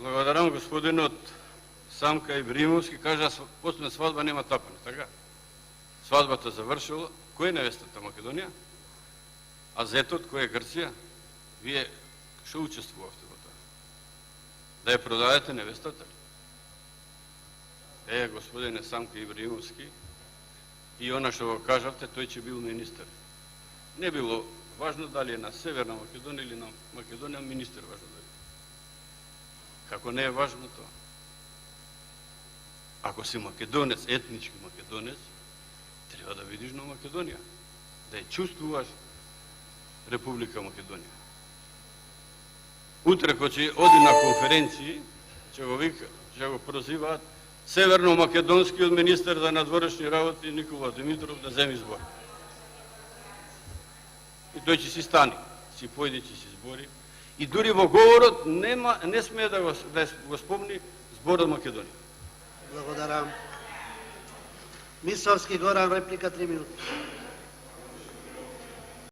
Благодарам господинот Самка Ибримовски, кажа после свадба нема тапане, така? Свадбата завршила, кој е невестата? Македонија? А зетот кој е Грција? Вие што учествувавте во тоа? Да ја продадете невестата? Господине Самка Ибримовски, и она што го кажавте, тој ќе бил министер. Не било важно дали е на Северна Македонија или на Македонија, министер важно да е. Како не е важно тоа? Ако си македонец, етнички македонец, треба да видиш на Македонија, да ја чувствуваш Република Македонија. Утре кога ќе оди на конференции, ќе го прозиваат северно-македонскиот министер за надворешни работи Никола Димитров да земи збор. И тој ќе си стани, си појде, ќе си збори. И дури во говорот не смее да го спомни зборот Македонија. Благодарам. Мисовски Горан, реплика 3 минути.